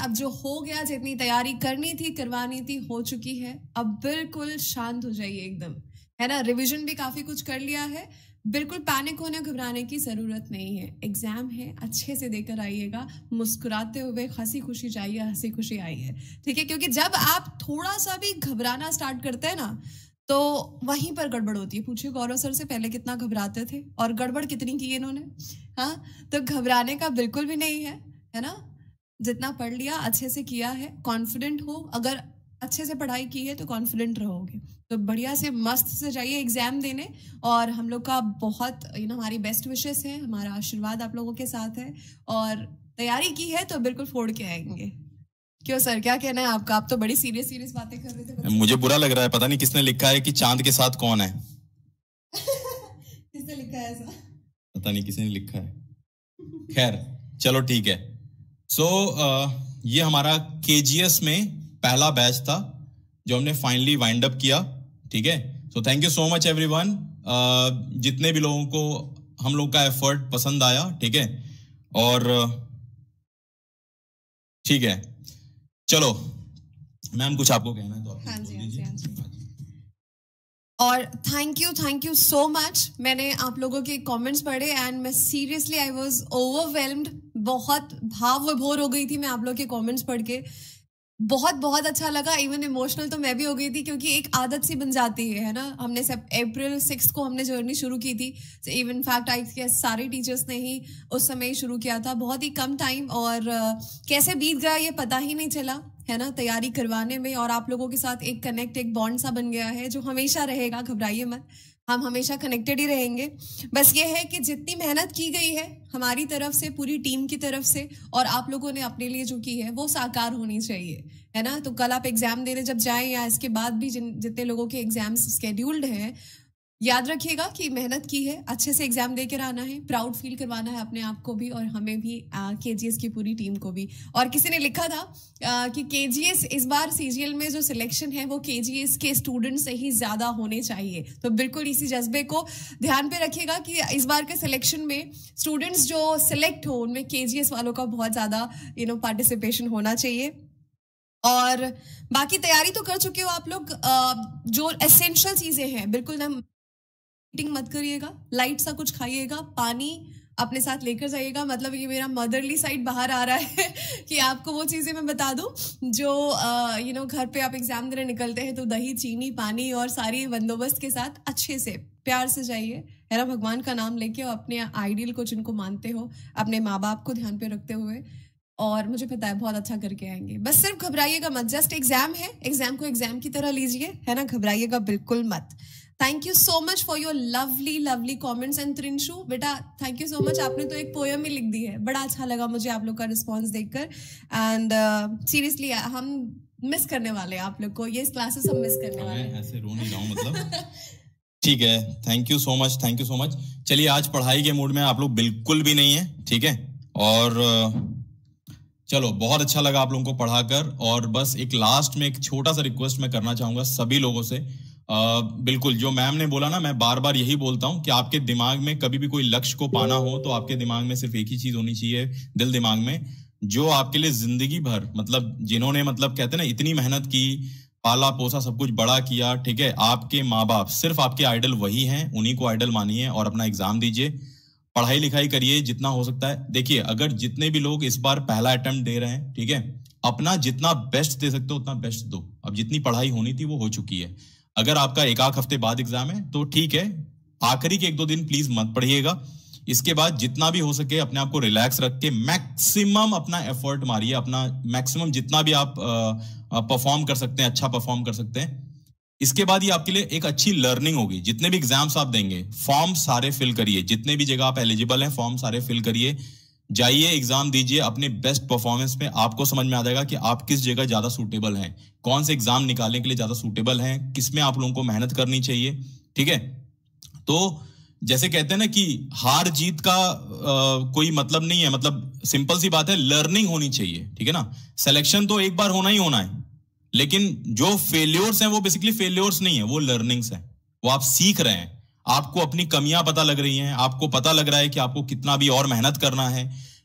अब जो हो गया, जितनी तैयारी करनी थी करवानी थी हो चुकी है। अब बिल्कुल शांत हो जाइए एकदम, है ना। रिवीजन भी काफी कुछ कर लिया है, बिल्कुल पैनिक होने घबराने की जरूरत नहीं है। एग्जाम है, अच्छे से देकर आइएगा, मुस्कुराते हुए, हंसी खुशी जाइए, हंसी खुशी आइए, ठीक है। क्योंकि जब आप थोड़ा सा भी घबराना स्टार्ट करते हैं ना, तो वहीं पर गड़बड़ होती है। पूछिए गौरव सर से पहले कितना घबराते थे और गड़बड़ कितनी की इन्होंने। हाँ, तो घबराने का बिल्कुल भी नहीं है ना। जितना पढ़ लिया अच्छे से किया है, कॉन्फिडेंट हो। अगर अच्छे से पढ़ाई की है तो कॉन्फिडेंट रहोगे। तो बढ़िया से मस्त से जाइए एग्जाम देने। और हम लोग का बहुत हमारी बेस्ट विशेस है, हमारा आशीर्वाद आप लोगों के साथ है। और तैयारी की है तो बिल्कुल फोड़ के आएंगे। क्यों सर, क्या कहना है आपका? आप तो बड़ी सीरियस बातें कर रहे थे। मुझे बुरा लग रहा है, पता नहीं किसने लिखा है कि चांद के साथ कौन है। किसने लिखा है ऐसा? पता नहीं किसने लिखा है। खैर चलो ठीक है। सो ये हमारा केजीएस में पहला बैच था जो हमने फाइनली वाइंड अप किया, ठीक है। So thank you so much everyone. जितने भी लोगों को हम लोग का एफर्ट पसंद आया, ठीक है। और ठीक है, चलो मैम कुछ आपको कहना है तो आप हाँ जी। और थैंक यू सो मच। मैंने आप लोगों के कमेंट्स पढ़े एंड मैं सीरियसली आई वाज ओवरवेल्म्ड। बहुत भाव विभोर हो गई थी मैं आप लोग के कमेंट्स पढ़ के। बहुत अच्छा लगा। इवन इमोशनल तो मैं भी हो गई थी, क्योंकि एक आदत सी बन जाती है ना। हमने सब अप्रैल 6 को हमने जर्नी शुरू की थी। इवन फैक्ट आई गेस सारे टीचर्स ने ही उस समय ही शुरू किया था। बहुत ही कम टाइम और कैसे बीत गया ये पता ही नहीं चला, है ना, तैयारी करवाने में। और आप लोगों के साथ एक कनेक्ट, एक बॉन्ड सा बन गया है जो हमेशा रहेगा। घबराइए मत, हम हमेशा कनेक्टेड ही रहेंगे। बस ये है कि जितनी मेहनत की गई है हमारी तरफ से, पूरी टीम की तरफ से, और आप लोगों ने अपने लिए जो की है वो साकार होनी चाहिए, है ना। तो कल आप एग्जाम देने जब जाएं या इसके बाद भी जितने लोगों के एग्जाम्स स्केड्यूल्ड हैं, याद रखिएगा कि मेहनत की है, अच्छे से एग्जाम देकर आना है, प्राउड फील करवाना है अपने आप को भी और हमें भी, केजीएस की पूरी टीम को भी। और किसी ने लिखा था कि केजीएस इस बार सीजीएल में जो सिलेक्शन है वो केजीएस के स्टूडेंट से ही ज्यादा होने चाहिए। तो बिल्कुल इसी जज्बे को ध्यान पे रखिएगा कि इस बार के सिलेक्शन में स्टूडेंट्स जो सिलेक्ट हो उनमें केजीएस वालों का बहुत ज्यादा पार्टिसिपेशन होना चाहिए। और बाकी तैयारी तो कर चुके हो आप लोग। जो एसेंशियल चीजें हैं बिल्कुल ना ईटिंग मत करिएगा, लाइट सा कुछ खाइएगा, पानी अपने साथ लेकर जाइएगा। मतलब ये मेरा मदरली साइड बाहर आ रहा है कि आपको वो चीजें मैं बता दूं जो घर पे आप एग्जाम देने निकलते हैं तो दही, चीनी, पानी और सारी बंदोबस्त के साथ अच्छे से प्यार से जाइए, है ना। भगवान का नाम लेके और अपने आइडियल को जिनको मानते हो, अपने माँ बाप को ध्यान पे रखते हुए, और मुझे पता है बहुत अच्छा करके आएंगे। बस सिर्फ घबराइएगा मत, जस्ट एग्जाम है, एग्जाम को एग्जाम की तरह लीजिए, है ना। घबराइएगा बिल्कुल मत। Thank you so much for your lovely comments. And Trinshu बेटा, थैंक यू सो मच। आपने तो एक पोयम ही लिख दी है, बड़ा अच्छा लगा मुझे आप लोग का रिस्पॉन्स देखकर। एंड सीरियसली हम मिस करने वाले हैं आप लोग को, ये क्लासेस हम मिस करने वाले हैं। ऐसे रो नहीं रहा हूं मतलब। ठीक है, थैंक यू सो मच। चलिए, आज पढ़ाई के मूड में आप लोग बिल्कुल भी नहीं है, ठीक है। और चलो, बहुत अच्छा लगा आप लोगों को पढ़ाकर। और बस एक लास्ट में एक छोटा सा रिक्वेस्ट मैं करना चाहूंगा सभी लोगों से। बिल्कुल जो मैम ने बोला ना, मैं बार बार यही बोलता हूं कि आपके दिमाग में कभी भी कोई लक्ष्य को पाना हो तो आपके दिमाग में सिर्फ एक ही चीज होनी चाहिए, दिल दिमाग में, जो आपके लिए जिंदगी भर, मतलब जिन्होंने, मतलब कहते हैं ना, इतनी मेहनत की, पाला पोसा, सब कुछ बड़ा किया, ठीक है। आपके माँ बाप सिर्फ आपके आइडल वही हैं, उन्हीं को आइडल मानिए और अपना एग्जाम दीजिए, पढ़ाई लिखाई करिए जितना हो सकता है। देखिए, अगर जितने भी लोग इस बार पहला अटेम्प्ट दे रहे हैं, ठीक है, अपना जितना बेस्ट दे सकते हो उतना बेस्ट दो। अब जितनी पढ़ाई होनी थी वो हो चुकी है। अगर आपका एक आध हफ्ते बाद एग्जाम है तो ठीक है, आखिरी के 1-2 दिन प्लीज मत पढ़िएगा। इसके बाद जितना भी हो सके अपने आप को रिलैक्स रख के मैक्सिमम अपना एफर्ट मारिए, अपना मैक्सिमम जितना भी आप परफॉर्म कर सकते हैं, अच्छा परफॉर्म कर सकते हैं। इसके बाद ये आपके लिए एक अच्छी लर्निंग होगी। जितने भी एग्जाम्स आप देंगे, फॉर्म सारे फिल करिए, जितने भी जगह आप एलिजिबल हैं फॉर्म सारे फिल करिए, जाइए एग्जाम दीजिए अपने बेस्ट परफॉर्मेंस में। आपको समझ में आ जाएगा कि आप किस जगह ज्यादा सूटेबल हैं, कौन से एग्जाम निकालने के लिए ज्यादा सूटेबल हैं, किसमें आप लोगों को मेहनत करनी चाहिए, ठीक है। तो जैसे कहते हैं ना कि हार जीत का कोई मतलब नहीं है, मतलब सिंपल सी बात है, लर्निंग होनी चाहिए, ठीक है ना। सिलेक्शन तो एक बार होना ही होना है, लेकिन जो फेल्योर्स हैं वो बेसिकली फेल्योर्स नहीं है, वो लर्निंग्स हैं। वो आप सीख रहे हैं, आपको अपनी कमियां पता लग रही हैं, आपको पता लग रहा है कि आपको कितना भी और मेहनत करना है,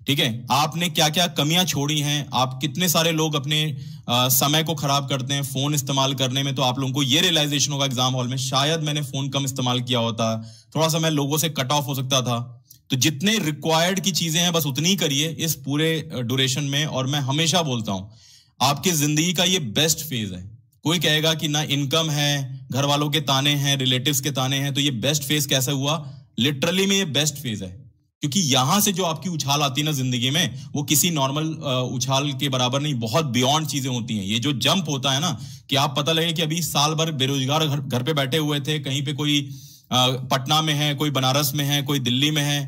ठीक है, आपने क्या क्या कमियां छोड़ी हैं, आप कितने सारे लोग अपने समय को खराब करते हैं फोन इस्तेमाल करने में, तो आप लोगों को ये रियलाइजेशन होगा एग्जाम हॉल में, शायद मैंने फोन कम इस्तेमाल किया होता, थोड़ा सा मैं लोगों से कट ऑफ हो सकता था। तो जितने रिक्वायर्ड की चीजें हैं बस उतनी ही करिए इस पूरे ड्यूरेशन में। और मैं हमेशा बोलता हूं, आपकी जिंदगी का ये बेस्ट फेज है। कोई कहेगा कि ना इनकम है, घर वालों के ताने हैं, रिलेटिव्स के ताने हैं, तो ये बेस्ट फेज कैसे हुआ? लिटरली में ये बेस्ट फेज है, क्योंकि यहां से जो आपकी उछाल आती है ना जिंदगी में, वो किसी नॉर्मल उछाल के बराबर नहीं, बहुत बियॉन्ड चीजें होती हैं। ये जो जंप होता है ना, कि आप पता लगे कि अभी साल भर बेरोजगार घर पे बैठे हुए थे, कहीं पे कोई पटना में है, कोई बनारस में है, कोई दिल्ली में है,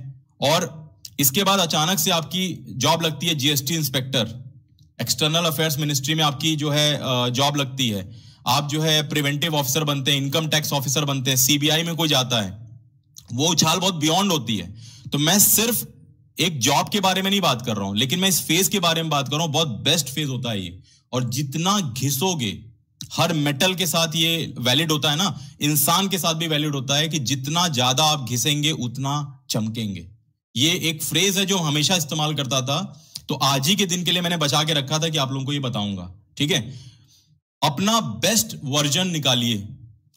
और इसके बाद अचानक से आपकी जॉब लगती है GST inspector, external affairs ministry में आपकी जो है जॉब लगती है, आप जो है प्रिवेंटिव ऑफिसर बनते हैं, इनकम टैक्स ऑफिसर बनते हैं, सीबीआई में कोई जाता है, वो उछाल बहुत बियॉन्ड होती है। तो मैं सिर्फ एक जॉब के बारे में नहीं बात कर रहा हूं, लेकिन मैं इस फेज के बारे में बात कर रहा हूं। बहुत बेस्ट फेज होता है ये, और जितना घिसोगे, हर मेटल के साथ ये वैलिड होता है ना, इंसान के साथ भी वैलिड होता है कि जितना ज्यादा आप घिसेंगे उतना चमकेंगे। ये एक फ्रेज है जो हमेशा इस्तेमाल करता था, तो आज ही के दिन के लिए मैंने बचा के रखा था कि आप लोगों को ये बताऊंगा। ठीक है, अपना बेस्ट वर्जन निकालिए।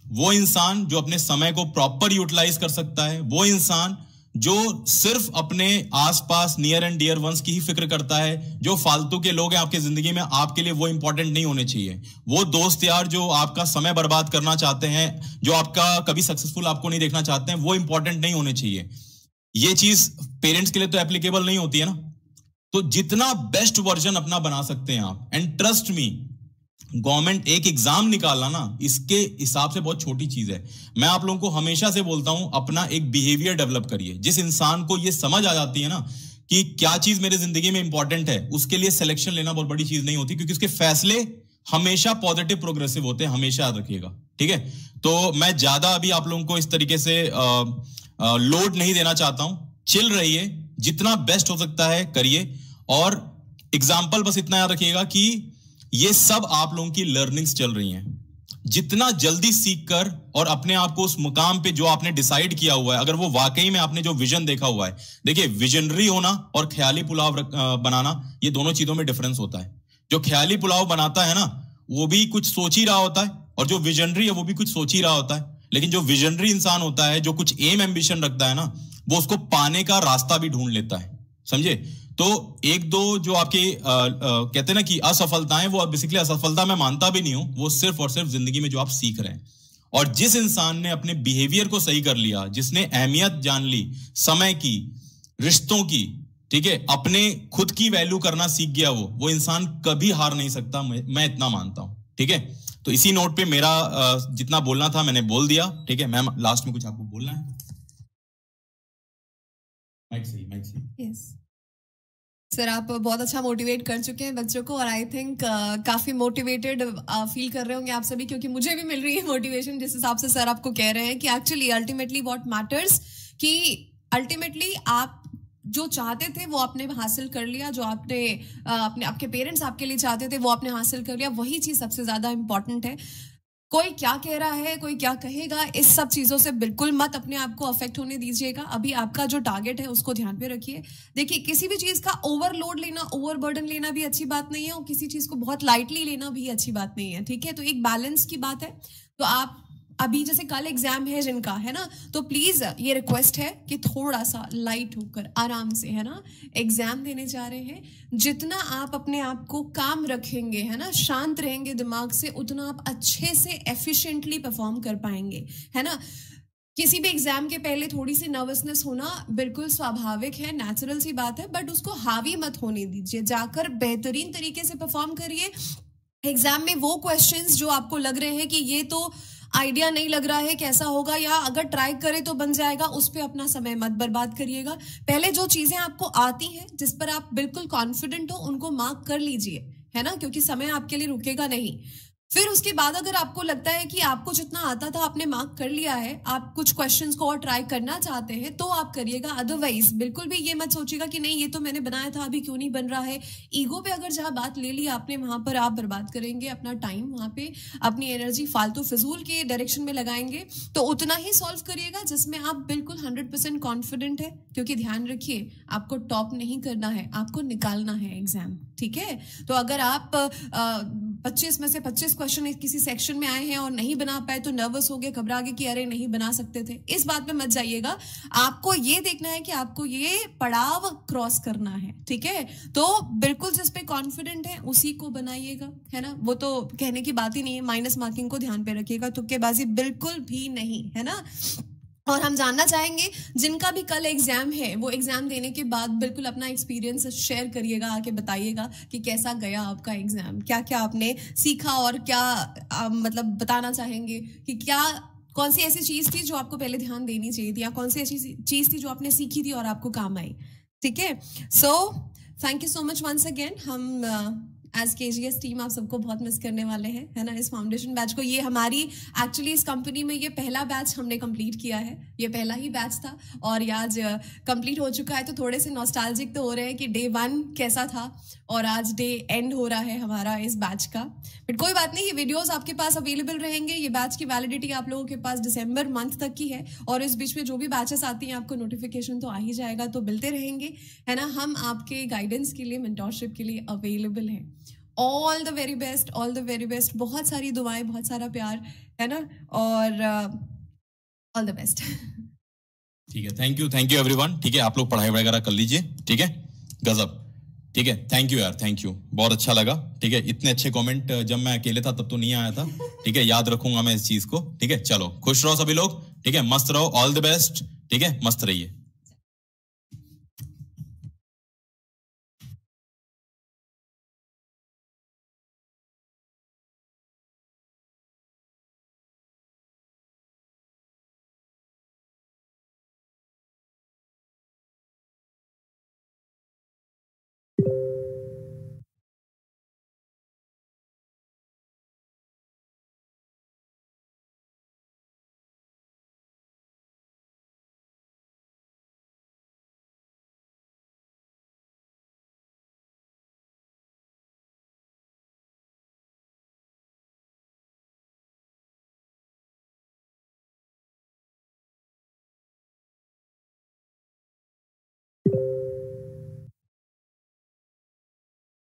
वो इंसान जो अपने समय को प्रॉपर यूटिलाइज कर सकता है, वो इंसान जो सिर्फ अपने आसपास नियर एंड डियर वंस की ही फिक्र करता है। जो फालतू के लोग हैं आपकी जिंदगी में, आपके लिए वो इंपॉर्टेंट नहीं होने चाहिए। वो दोस्त यार जो आपका समय बर्बाद करना चाहते हैं, जो आपका कभी सक्सेसफुल आपको नहीं देखना चाहते हैं, वो इंपॉर्टेंट नहीं होने चाहिए। ये चीज पेरेंट्स के लिए तो एप्लीकेबल नहीं होती है ना। तो जितना बेस्ट वर्जन अपना बना सकते हैं आप, एंड ट्रस्ट मी, गवर्नमेंट एक एग्जाम निकालना ना, इसके हिसाब से बहुत छोटी चीज है। मैं आप लोगों को हमेशा से बोलता हूं, अपना एक बिहेवियर डेवलप करिए। जिस इंसान को ये समझ आ जाती है ना कि क्या चीज मेरी जिंदगी में इंपॉर्टेंट है, उसके लिए सिलेक्शन लेना बहुत बड़ी चीज नहीं होती, क्योंकि उसके फैसले हमेशा पॉजिटिव प्रोग्रेसिव होते हैं, हमेशा याद रखिएगा। ठीक है, तो मैं ज्यादा अभी आप लोगों को इस तरीके से लोड नहीं देना चाहता हूं। चिल रहिए, जितना बेस्ट हो सकता है करिए। और एग्जाम्पल बस इतना याद रखिएगा कि ये सब आप लोगों की लर्निंग्स चल रही हैं। जितना जल्दी सीख कर और अपने आप को उस मुकाम पे जो आपने डिसाइड किया हुआ है, अगर वो वाकई में आपने जो विजन देखा हुआ है, देखिए विजनरी होना और ख्याली पुलाव बनाना, ये दोनों चीजों में डिफरेंस होता है। जो ख्याली पुलाव बनाता है ना, वो भी कुछ सोच ही रहा होता है, और जो विजनरी है वो भी कुछ सोच ही रहा होता है। लेकिन जो विजनरी इंसान होता है, जो कुछ एम एम्बिशन रखता है ना, वो उसको पाने का रास्ता भी ढूंढ लेता है। समझे? तो एक दो जो आपके कहते हैं ना कि असफलताएं, वो बेसिकली असफलता मैं मानता भी नहीं हूं, वो सिर्फ और सिर्फ जिंदगी में जो आप सीख रहे हैं। और जिस इंसान ने अपने बिहेवियर को सही कर लिया, जिसने अहमियत जान ली समय की, रिश्तों की, ठीक है, अपने खुद की वैल्यू करना सीख गया, वो इंसान कभी हार नहीं सकता। मैं इतना मानता हूं। ठीक है, तो इसी नोट पे मेरा जितना बोलना था मैंने बोल दिया। ठीक है, मैम लास्ट में कुछ आपको बोलना है? माइक सही। यस सर, आप बहुत अच्छा मोटिवेट कर चुके हैं बच्चों को, और आई थिंक काफी मोटिवेटेड फील कर रहे होंगे आप सभी, क्योंकि मुझे भी मिल रही है मोटिवेशन जिस हिसाब से सर आपको कह रहे हैं कि एक्चुअली अल्टीमेटली व्हाट मैटर्स, कि अल्टीमेटली आप जो चाहते थे वो आपने हासिल कर लिया, जो आपने आपके पेरेंट्स आपके लिए चाहते थे वो आपने हासिल कर लिया, वही चीज सबसे ज्यादा इंपॉर्टेंट है। कोई क्या कह रहा है, कोई क्या कहेगा, इस सब चीजों से बिल्कुल मत अपने आप को अफेक्ट होने दीजिएगा। अभी आपका जो टारगेट है उसको ध्यान पे रखिए। देखिए, किसी भी चीज का ओवरलोड लेना, ओवरबर्डन लेना भी अच्छी बात नहीं है, और किसी चीज को बहुत लाइटली लेना भी अच्छी बात नहीं है। ठीक है, तो एक बैलेंस की बात है। तो आप अभी जैसे कल एग्जाम है जिनका, है ना, तो प्लीज ये रिक्वेस्ट है कि थोड़ा सा लाइट होकर आराम से, है ना, एग्जाम देने जा रहे हैं। जितना आप अपने आप को काम रखेंगे, है ना, शांत रहेंगे दिमाग से, उतना आप अच्छे से एफिशिएंटली परफॉर्म कर पाएंगे, है ना। किसी भी एग्जाम के पहले थोड़ी सी नर्वसनेस होना बिल्कुल स्वाभाविक है, नेचुरल सी बात है, बट उसको हावी मत होने दीजिए। जाकर बेहतरीन तरीके से परफॉर्म करिए। एग्जाम में वो क्वेश्चंस जो आपको लग रहे हैं कि ये तो आइडिया नहीं लग रहा है कैसा होगा, या अगर ट्राई करे तो बन जाएगा, उस पर अपना समय मत बर्बाद करिएगा। पहले जो चीजें आपको आती हैं, जिस पर आप बिल्कुल कॉन्फिडेंट हो, उनको मार्क कर लीजिए, है ना, क्योंकि समय आपके लिए रुकेगा नहीं। फिर उसके बाद अगर आपको लगता है कि आपको जितना आता था आपने मार्क कर लिया है, आप कुछ क्वेश्चंस को और ट्राई करना चाहते हैं तो आप करिएगा। अदरवाइज बिल्कुल भी ये मत सोचिएगा कि नहीं ये तो मैंने बनाया था अभी क्यों नहीं बन रहा है। ईगो पे अगर जहां बात ले ली आपने वहां पर आप बर्बाद करेंगे अपना टाइम, वहां पे अपनी एनर्जी फालतू फिजूल के डायरेक्शन में लगाएंगे। तो उतना ही सॉल्व करिएगा जिसमें आप बिल्कुल 100% कॉन्फिडेंट है, क्योंकि ध्यान रखिए आपको टॉप नहीं करना है, आपको निकालना है एग्जाम, ठीक है। तो अगर आप 25 में से 25 क्वेश्चन किसी सेक्शन में आए हैं और नहीं बना पाए तो नर्वस हो गए, घबरा गए कि अरे नहीं बना सकते थे, इस बात पे मत जाइएगा। आपको ये देखना है कि आपको ये पड़ाव क्रॉस करना है, ठीक है। तो बिल्कुल जिस पे कॉन्फिडेंट है उसी को बनाइएगा, है ना। वो तो कहने की बात ही नहीं है। माइनस मार्किंग को ध्यान पे रखिएगा, तुक्केबाजी बिल्कुल भी नहीं, है ना। और हम जानना चाहेंगे जिनका भी कल एग्जाम है वो एग्जाम देने के बाद बिल्कुल अपना एक्सपीरियंस शेयर करिएगा, आके बताइएगा कि कैसा गया आपका एग्जाम, क्या क्या आपने सीखा और क्या मतलब बताना चाहेंगे कि क्या कौन सी ऐसी चीज थी जो आपको पहले ध्यान देनी चाहिए थी, या कौन सी ऐसी चीज थी जो आपने सीखी थी और आपको काम आई, ठीक है। So thank you so much once again. हम एज KGS टीम आप सबको बहुत मिस करने वाले हैं, है ना, इस फाउंडेशन बैच को। ये हमारी एक्चुअली इस कंपनी में ये पहला बैच हमने कंप्लीट किया है, ये पहला ही बैच था और ये आज कंप्लीट हो चुका है। तो थोड़े से नॉस्टैल्जिक तो हो रहे हैं कि डे 1 कैसा था और आज डे एंड हो रहा है हमारा इस बैच का। बट कोई बात नहीं, ये वीडियोस आपके पास अवेलेबल रहेंगे। ये बैच की वैलिडिटी आप लोगों के पास दिसंबर मंथ तक की है और इस बीच में जो भी बैचेस आती हैं आपको नोटिफिकेशन तो आ ही जाएगा, तो मिलते रहेंगे, है ना। हम आपके गाइडेंस के लिए, मेंटोरशिप के लिए अवेलेबल हैं। All the very best, all the very best. बहुत सारी दुआएं, बहुत सारा प्यार, है ना, और ऑल द बेस्ट। ठीक है, थैंक यू एवरीवन। ठीक है, आप लोग पढ़ाई वगैरह कर लीजिए, ठीक है, गजब। ठीक है, थैंक यू यार, थैंक यू, बहुत अच्छा लगा। ठीक है, इतने अच्छे कमेंट जब मैं अकेले था तब तो नहीं आया था। ठीक है, याद रखूंगा मैं इस चीज को। ठीक है, चलो खुश रहो सभी लोग, ठीक है, मस्त रहो, ऑल द बेस्ट। ठीक है, मस्त रहिए।